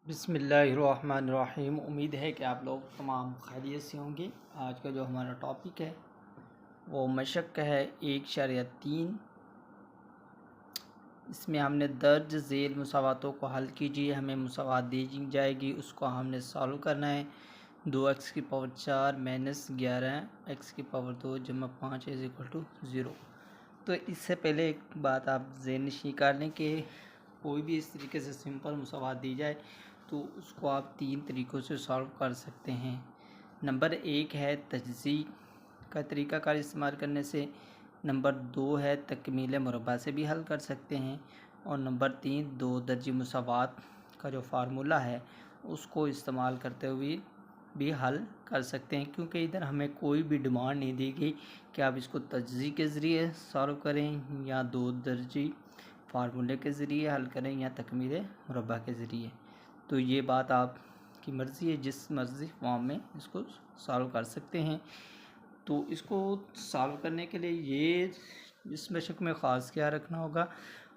बिस्मिल्लाहिर्रहमानिर्रहीम। उम्मीद है कि आप लोग तमाम खैरियत से होंगे। आज का जो हमारा टॉपिक है वो मशक़ है 1.3। इसमें हमने दर्ज झेल मुसावातों को हल कीजिए। हमें मुसावात दी जाएगी, उसको हमने सॉल्व करना है। 2x की पावर 4 माइनस 11 x की पावर 2 जमा 5 इज इक्वल टू 0। तो इससे पहले एक बात आप ज़हन नशीं कर लें कि कोई भी इस तरीके से सिंपल मुसावात दी जाए तो उसको आप 3 तरीक़ों से सॉल्व कर सकते हैं। नंबर 1 है तजज़ी का तरीक़ाकार इस्तेमाल करने से। नंबर 2 है तकमील मुरब्बा से भी हल कर सकते हैं। और नंबर 3 दो दर्जी मुसावात का जो फार्मूला है उसको इस्तेमाल करते हुए भी हल कर सकते हैं, क्योंकि इधर हमें कोई भी डिमांड नहीं दी गई कि आप इसको तजज़ी के ज़रिए सॉल्व करें या दो दर्जी फार्मूले के ज़रिए हल करें या तकमील मुरब्बा के ज़रिए। तो ये बात आपकी मर्ज़ी है, जिस मर्ज़ी फॉर्म में इसको सॉल्व कर सकते हैं। तो इसको सॉल्व करने के लिए ये इस मशक़ में ख़ास क्या रखना होगा,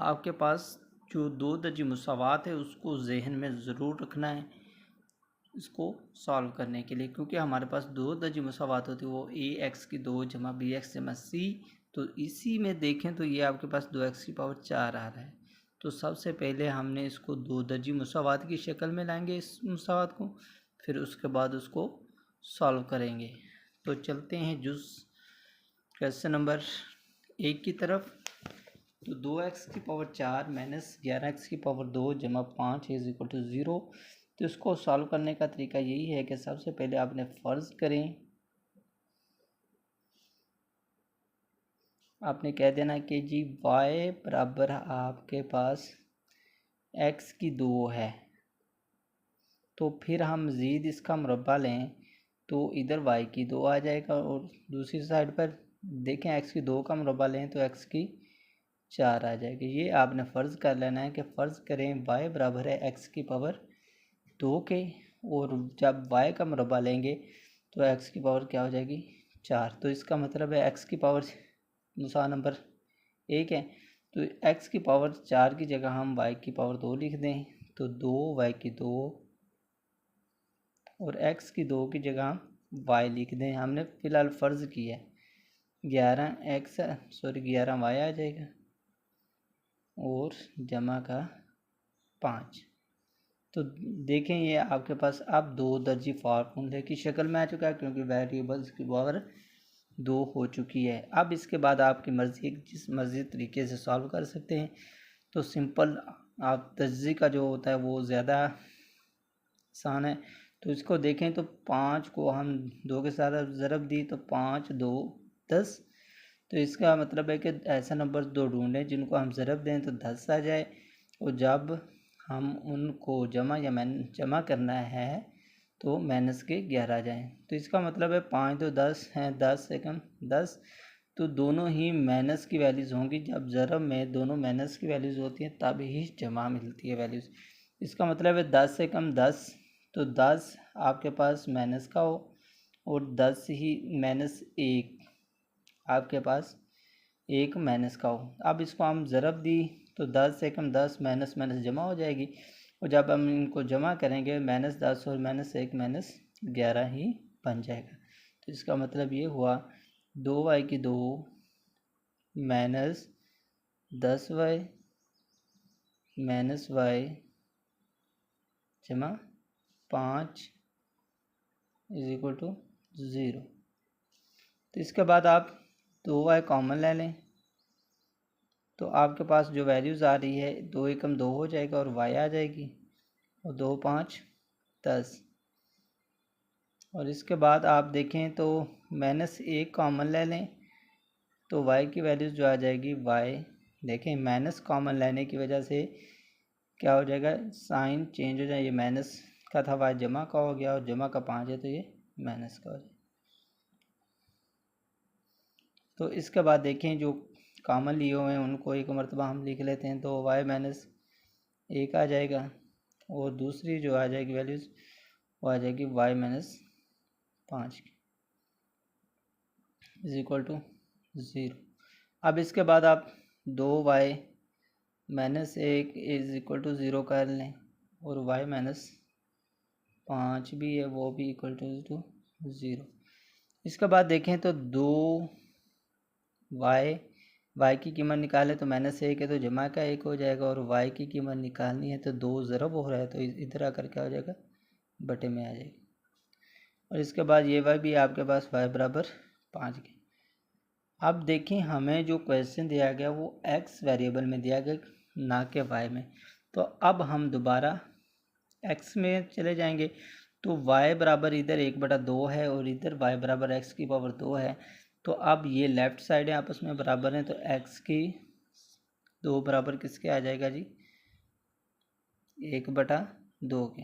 आपके पास जो दो दर्जी मुसावात है उसको ज़हन में ज़रूर रखना है इसको सॉल्व करने के लिए, क्योंकि हमारे पास दो दर्जी मुसावात होती है वो ax की 2 जमा bx जमा c। तो इसी में देखें तो ये आपके पास 2x की पावर 4 आ रहा है। तो सबसे पहले हमने इसको दो दर्जी मुसावात की शक्ल में लाएंगे इस मुसावात को, फिर उसके बाद उसको सॉल्व करेंगे। तो चलते हैं जुज़ क्वेश्चन नंबर 1 की तरफ। तो 2x की पावर 4 माइनस 11x की पावर 2 जमा 5 इज इक्वल टू 0। तो इसको सॉल्व करने का तरीका यही है कि सबसे पहले आपने फ़र्ज़ करें, आपने कह देना कि जी y बराबर आपके पास x की 2 है। तो फिर हम मज़ीद इसका मुरब्बा लें तो इधर y की 2 आ जाएगा, और दूसरी साइड पर देखें x की 2 का मुरब्बा लें तो x की 4 आ जाएगी। ये आपने फ़र्ज़ कर लेना है कि फ़र्ज़ करें y बराबर है x की पावर 2 के, और जब y का मुरब्बा लेंगे तो x की पावर क्या हो जाएगी 4। तो इसका मतलब है x की पावर मुसा नंबर 1 है, तो x की पावर 4 की जगह हम y की पावर 2 लिख दें। तो 2y की 2 और x की 2 की जगह y लिख दें। हमने फ़िलहाल फ़र्ज़ किया है 11y आ जाएगा और जमा का 5। तो देखें ये आपके पास अब दो दर्जी फार्मूले की शक्ल में आ चुका है, क्योंकि वेरिएबल्स की पावर 2 हो चुकी है। अब इसके बाद आपकी मर्ज़ी जिस मर्ज़ी तरीके से सॉल्व कर सकते हैं। तो सिंपल आप तजज़ी का जो होता है वो ज़्यादा आसान है। तो इसको देखें तो 5 को हम 2 के साथ ज़रब दी तो 5 2 10। तो इसका मतलब है कि ऐसा नंबर 2 ढूंढें जिनको हम ज़रब दें तो 10 आ जाए, और जब हम उनको जमा करना है तो माइनस के 11 आ जाएँ। तो इसका मतलब है 5 तो 10 हैं, 10 से कम 10। तो दोनों ही माइनस की वैल्यूज़ होंगी। जब ज़रब में दोनों माइनस की वैल्यूज़ होती हैं तब ही जमा मिलती है वैल्यूज़। इसका मतलब है 10 से कम 10, तो 10 आपके पास माइनस का हो, और 10 ही -1 आपके पास 1 माइनस का हो। अब इसको हम ज़रब दी तो 10 से कम 10 माइनस माइनस जमा हो जाएगी, और जब हम इनको जमा करेंगे -10 और -1 -11 ही बन जाएगा। तो इसका मतलब ये हुआ 2y की 2 माइनस 10y माइनस y जमा 5 इज इक्वल टू 0। तो इसके बाद आप 2y कॉमन ले लें तो आपके पास जो वैल्यूज़ आ रही है 2 एकम 2 हो जाएगा और y आ जाएगी, और 2 5 10। और इसके बाद आप देखें तो -1 कॉमन ले लें तो y की वैल्यूज़ जो आ जाएगी y, देखें माइनस कॉमन लेने की वजह से क्या हो जाएगा, साइन चेंज हो जाए। ये माइनस का था y जमा का हो गया, और जमा का 5 है तो ये माइनस का हो जाए। तो इसके बाद देखें जो कॉमन लिए हुए हैं उनको एक मरतबा हम लिख लेते हैं। तो y -1 आ जाएगा, और दूसरी जो आ जाएगी वैल्यूज़ वो आ जाएगी y -5 इज इक्वल टू 0। अब इसके बाद आप 2y -1 इज इक्वल टू 0 कर लें, और वाई माइनस 5 भी है, वो भी इक्वल टू 0। इसके बाद देखें तो 2 वाई की कीमत निकाले तो -1 है तो जमा का 1 हो जाएगा, और वाई की कीमत निकालनी है तो 2 ज़रब हो रहा है तो इधर आकर क्या हो जाएगा, बटे में आ जाएगी। और इसके बाद ये वाई भी आपके पास y बराबर 5 के। अब देखें हमें जो क्वेश्चन दिया गया वो x वेरिएबल में दिया गया, ना कि y में। तो अब हम दोबारा x में चले जाएंगे तो y बराबर इधर 1/2 है और इधर y बराबर x की पावर 2 है। तो अब ये लेफ़्ट साइड आपस में बराबर हैं तो x की 2 बराबर किसके आ जाएगा जी, 1/2 के।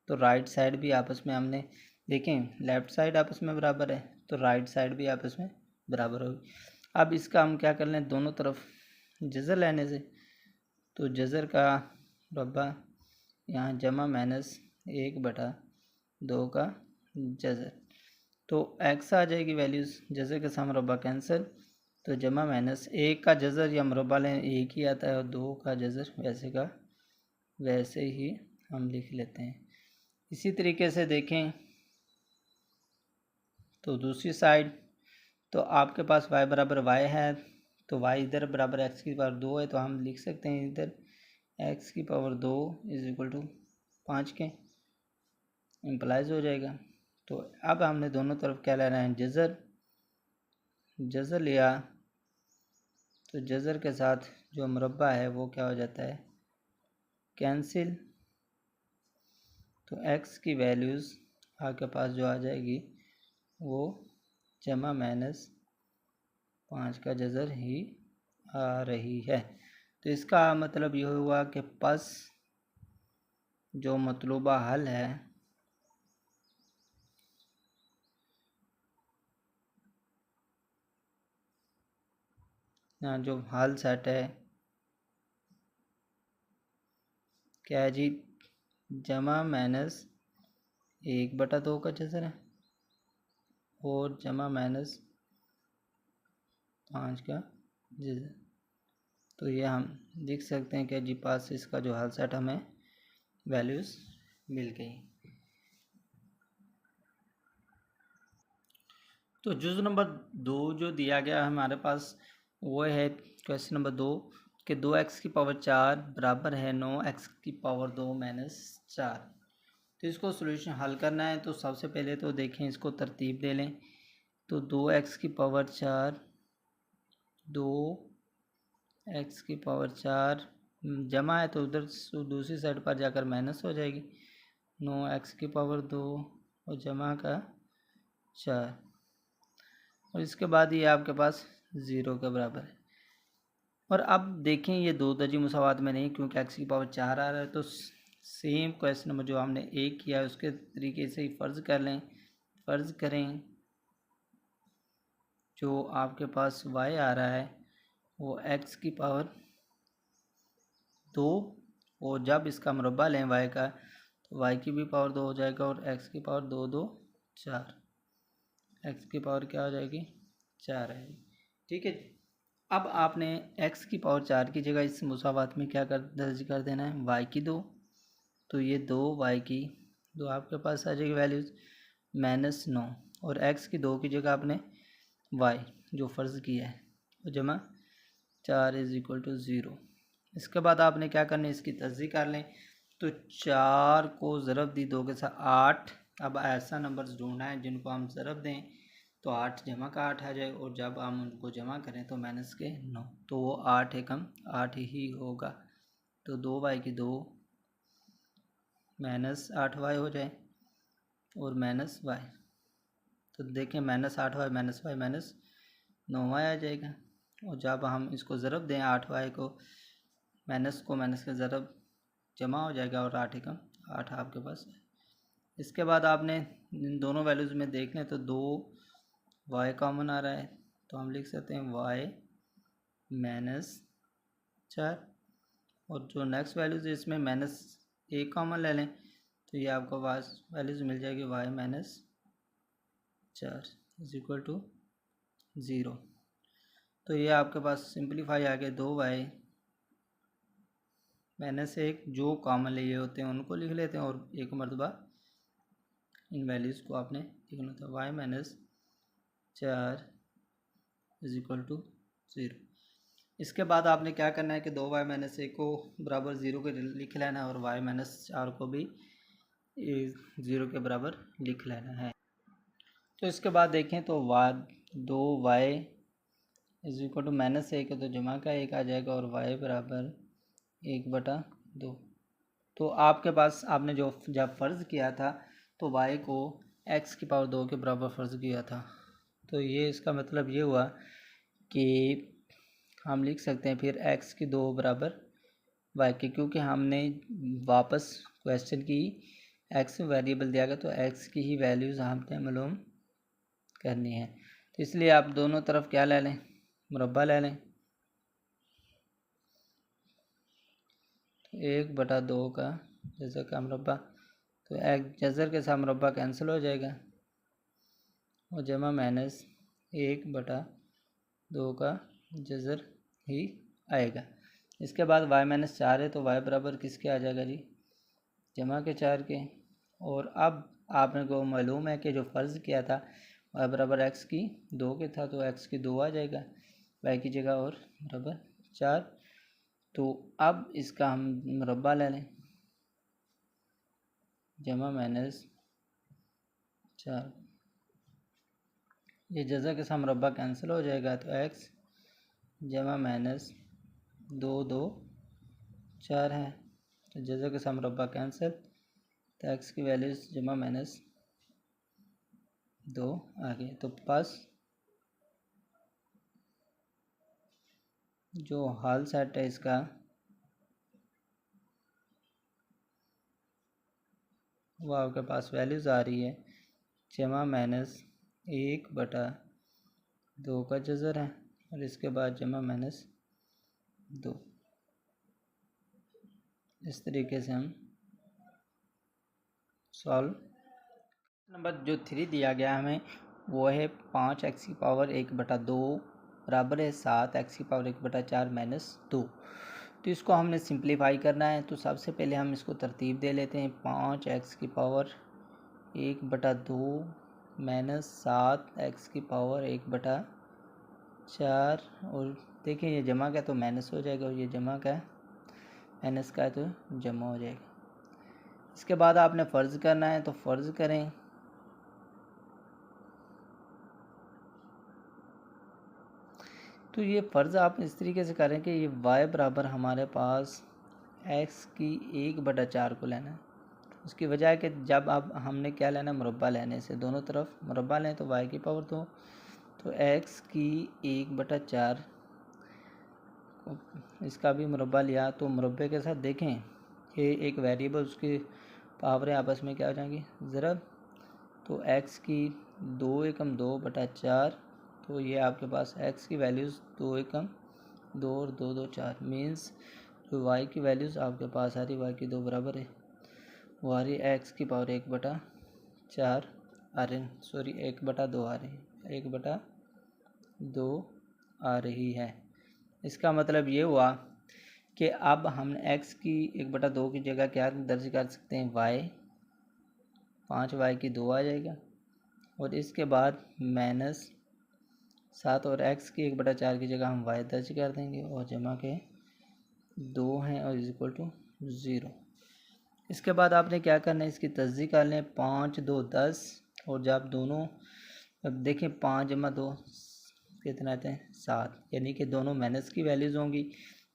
तो राइट साइड भी आपस में हमने देखें, लेफ़्ट साइड आपस में बराबर है तो राइट साइड भी आपस में बराबर होगी। अब इसका हम क्या कर लें, दोनों तरफ जज़र लेने से, तो जज़र का रब्बा यहाँ जमा -1/2 का जज़र, तो x आ जाएगी वैल्यूज़, जज़र के साथ मुरब्बा कैंसिल, तो जमा -1 का जज़र या मुरब्बा लें 1 ही आता है और 2 का जज़र वैसे का वैसे ही हम लिख लेते हैं। इसी तरीके से देखें तो दूसरी साइड, तो आपके पास y बराबर y है तो y इधर बराबर x की पावर 2 है तो हम लिख सकते हैं इधर x की पावर 2 इज इक्वल टू 5 के, इम्प्लाइज हो जाएगा। तो अब हमने दोनों तरफ क्या लेना है, जज़र लिया तो जज़र के साथ जो मुरब्बा है वो क्या हो जाता है, कैंसिल। तो x की वैल्यूज़ आपके पास जो आ जाएगी वो जमा -5 का जज़र ही आ रही है। तो इसका मतलब ये हुआ कि पस जो मतलूबा हल है यहाँ जो हल सेट है क्या है जी, जमा -1/2 का जज़र है और जमा -5 का जज़र। तो ये हम लिख सकते हैं कि जी पास इसका जो हल सेट हमें वैल्यूज़ मिल गई। तो जुज़ नंबर 2 जो दिया गया हमारे पास वो है क्वेश्चन नंबर 2 कि 2x की पावर 4 बराबर है 9x की पावर 2 - 4। तो इसको सॉल्यूशन हल करना है तो सबसे पहले तो देखें, इसको तरतीब दे लें। तो 2x की पावर 4 2x की पावर 4 जमा है तो उधर दूसरी साइड पर जाकर माइनस हो जाएगी, 9x की पावर 2 और जमा का 4, और इसके बाद ये आपके पास 0 के बराबर है। और अब देखें ये दो दर्जी मुसावात में नहीं, क्योंकि x की पावर 4 आ रहा है। तो सेम क्वेश्चन में जो हमने एक किया है उसके तरीके से ही फ़र्ज़ कर लें। फ़र्ज़ करें जो आपके पास y आ रहा है वो x की पावर 2, और जब इसका मुरब्बा लें y का तो y की भी पावर 2 हो जाएगा और x की पावर 2 2 4, x की पावर क्या हो जाएगी 4 आएगी। ठीक है, अब आपने x की पावर 4 की जगह इस मुसावात में क्या दर्ज कर देना है, y की 2। तो ये 2y की 2 आपके पास आ जाएगी वैल्यूज़ -9, और x की 2 की जगह आपने y जो फ़र्ज़ किया है वो जमा 4 इज़ इक्वल टू 0। इसके बाद आपने क्या करना है, इसकी तस्दीक कर लें। तो 4 को ज़रब दी 2 के साथ 8। अब ऐसा नंबर्स ढूंढना है जिनको हम ज़रब दें तो 8 जमा का 8 आ जाए, और जब हम उनको जमा करें तो माइनस के 9, तो वो 8 एकम 8 ही होगा। तो 2y की 2 -8y हो जाए और -y, तो देखें -8y -9y आ जाएगा। और जब हम इसको ज़रब दें 8y को माइनस का ज़रब जमा हो जाएगा और 8 एकम 8 आपके पास है। इसके बाद आपने इन दोनों वैल्यूज़ में देख लें तो 2y कॉमन आ रहा है तो हम लिख सकते हैं y -4, और जो नेक्स्ट वैल्यूज़ है इसमें -1 कॉमन ले लें तो ये आपको पास वैल्यूज़ मिल जाएगी y -4 इज इक्वल टू 0। तो ये आपके पास सिंप्लीफाई आ गया 2y -1 जो कॉमन लिए होते हैं उनको लिख लेते हैं, और एक मरतबा इन वैल्यूज़ को आपने लिखना था। y-4 is equal to 0। इसके बाद आपने क्या करना है कि 2y-1 को बराबर 0 के लिख लेना है, और y-4 को भी 0 के बराबर लिख लेना है। तो इसके बाद देखें तो 2y इज इक्वल टू -1 है तो जमा का 1 आ जाएगा, और y बराबर 1/2। तो आपके पास आपने जो जब फ़र्ज़ किया था तो y को x की पावर 2 के बराबर फ़र्ज़ किया था। तो ये इसका मतलब ये हुआ कि हम लिख सकते हैं फिर x की 2 बराबर y के, क्योंकि हमने वापस क्वेश्चन की x वेरिएबल दिया गया तो x की ही वैल्यूज़ हमने मालूम करनी है। तो इसलिए आप दोनों तरफ क्या ले लें, मुरब्बा ले लें। तो 1/2 का जज़र का मुरब्बा, तो एक जज़र के साथ मुरब्बा कैंसिल हो जाएगा, और जमा -1/2 का जज़र ही आएगा। इसके बाद y-4 है तो y बराबर किसके आ जाएगा जी, जमा के 4 के। और अब आपने को मालूम है कि जो फ़र्ज़ किया था y बराबर x की 2 के था, तो x की 2 आ जाएगा y की जगह, और बराबर 4। तो अब इसका हम मुरब्बा ले लें, जमा -4, ये जज़ा के साथ मुरब्बा कैंसिल हो जाएगा, तो x जमा -2 4 है, तो जज़ा के साथ मुरब्बा कैंसिल, तो x की वैल्यूज़ जमा -2 आ गई। तो पास जो हाल सेट है इसका वो आपके पास वैल्यूज़ आ रही है, जमा -1/2 का जज़र है, और इसके बाद जमा -2। इस तरीके से हम सॉल्व। नंबर जो 3 दिया गया हमें वो है 5x की पावर 1/2 बराबर है 7x की पावर 1/4 -2। तो इसको हमने सिंप्लीफाई करना है। तो सबसे पहले हम इसको तरतीब दे लेते हैं, 5x की पावर 1/2 -7x की पावर 1/4, और देखिए ये जमा का तो माइनस हो जाएगा, और ये जमा का माइनस का तो जमा हो जाएगा। इसके बाद आपने फ़र्ज़ करना है, तो फ़र्ज़ करें। तो ये फ़र्ज़ आप इस तरीके से करें कि ये y बराबर हमारे पास x की 1/4 को लेना है। उसकी वजह है कि जब अब हमने क्या लेना है, मुरब्बा लेने से दोनों तरफ मुरब्बा लें तो y की पावर 2, तो x की 1/4 इसका भी मुरब्बा लिया, तो मुरब्बे के साथ देखें ये एक वेरिएबल उसकी पावरें आपस में क्या हो जाएंगी, ज़रब। तो x की 2 एकम 2/4, तो ये आपके पास x की वैल्यूज़ 2 एकम 2 और 2 2 4 मीन्स जो y की वैल्यूज़ आपके पास आ रही y की 2 बराबर है वो आ रही x की पावर 1/4 आ रही, सॉरी 1/2 आ रही है, 1/2 आ रही है। इसका मतलब ये हुआ कि अब हम x की 1/2 की जगह क्या दर्ज कर सकते हैं, y 5y की 2 आ जाएगा, और इसके बाद -7 और x की 1/4 की जगह हम y दर्ज कर देंगे, और जमा के 2 हैं और इज इक्वल टू 0। इसके बाद आपने क्या करना है, इसकी तस्दीक कर लें, 5 2 10, और जब दोनों अब देखें 5 जमा 2 कितना आते हैं 7, यानी कि दोनों माइनस की वैल्यूज़ होंगी।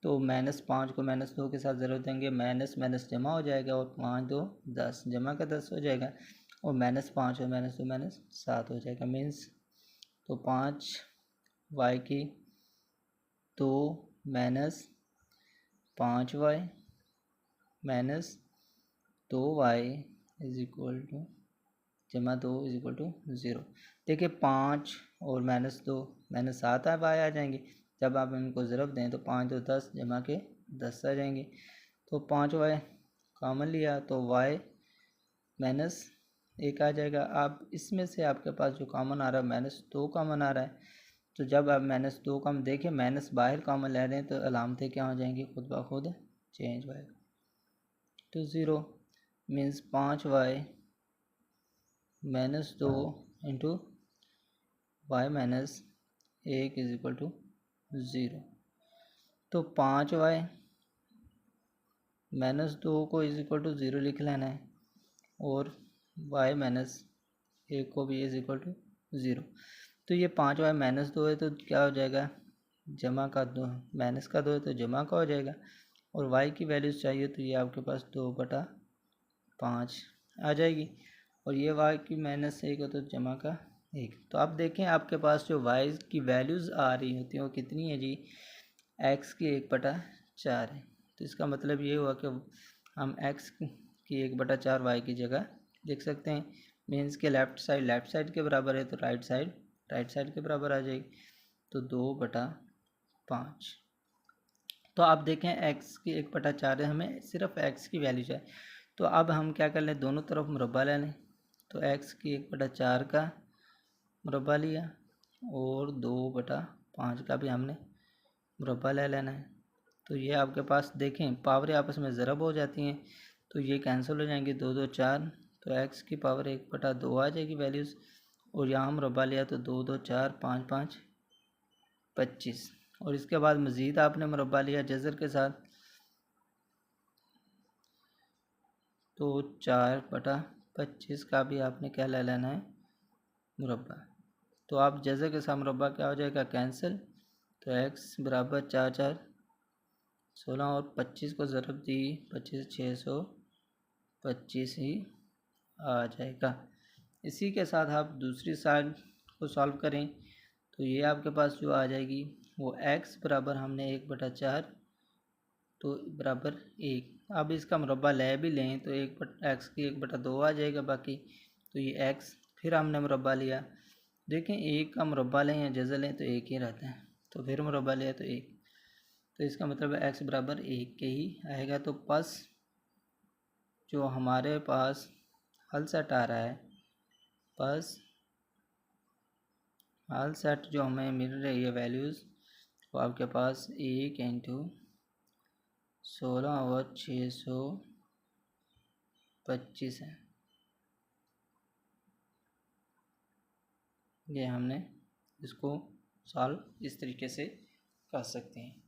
तो -5 को -2 के साथ ज़रूर देंगे, माइनस माइनस जमा हो जाएगा, और 5 2 10 जमा का 10 हो जाएगा, और -5 और -2 -7 हो जाएगा मीन्स। तो 5y की 2 -5y -2y is equal to जमा 2 इज इक्वल टू 0। देखिए 5 और -2 -7 y आ जाएंगे, जब आप इनको ज़रब दें तो 5 2 10 जमा के 10 आ जाएंगे। तो 5y कॉमन लिया तो y -1 आ जाएगा। आप इसमें से आपके पास जो कॉमन आ रहा है -2 कॉमन आ रहा है, तो जब आप -2 कॉमन देखें माइनस बाहर कॉमन ले रहे हैं तो अलामतें क्या हो जाएंगी, खुद ब खुद चेंज होएगा। Two zero means 5y minus 2 into y minus 1 is equal to 0। तो 5y माइनस 2 को इज इक्वल टू 0 लिख लेना है और y माइनस 1 को भी इज इक्वल टू 0। तो ये 5y माइनस 2 है तो क्या हो जाएगा, जमा का 2, माइनस का 2 है तो जमा का हो जाएगा। और y की वैल्यूज़ चाहिए तो ये आपके पास 2/5 आ जाएगी। और ये y की माइनस 1 है तो जमा का 1। तो आप देखें आपके पास जो y की वैल्यूज़ आ रही होती हैं वो कितनी है जी, x की 1/4 है। तो इसका मतलब ये हुआ कि हम x की 1/4 y की जगह लिख सकते हैं। मीन्स के लेफ़्ट साइड के बराबर है तो राइट साइड के बराबर आ जाएगी। तो 2/5। तो आप देखें x की 1/4 है, हमें सिर्फ x की वैल्यू चाहिए। तो अब हम क्या कर लें, दोनों तरफ मुरब्बा ले लें। तो x की 1/4 का मुरब्बा लिया और 2/5 का भी हमने मुरब्बा ले लेना है। तो ये आपके पास देखें पावरें आपस में ज़रब हो जाती हैं तो ये कैंसिल हो जाएंगे, 2 2 4। तो x की पावर 1/2 आ जाएगी वैल्यूज़। और यहाँ मुरब्बा लिया तो 2 2 4 5 5 25। और इसके बाद मज़ीद आपने मुरब्बा लिया जज़र के साथ तो 4/25 का भी आपने क्या ले लेना है, मुरब्बा। तो आप जज़र के साथ मुरब्बा क्या हो जाएगा, कैंसिल। तो x बराबर 4 4 16 और 25 को ज़रब दी 25 625 ही आ जाएगा। इसी के साथ आप दूसरी साइड को सॉल्व करें तो ये आपके पास जो आ जाएगी वो x बराबर हमने 1/4 तो बराबर 1। अब इसका मुरब्बा ले भी लें तो x की 1/2 आ जाएगा बाकी। तो ये x फिर हमने मुरब्बा लिया, देखें 1 का मुरब्बा लें या जज़र लें तो 1 ही रहता है। तो फिर मुरब्बा लिया तो 1, तो इसका मतलब है x बराबर 1 के ही आएगा। तो बस जो हमारे पास हल सेट आ रहा है, बस हल सेट जो हमें मिल रही है वैल्यूज़ वो आपके पास 1 इंटू 16 और 625 है। ये हमने इसको सॉल्व इस तरीके से कर सकते हैं।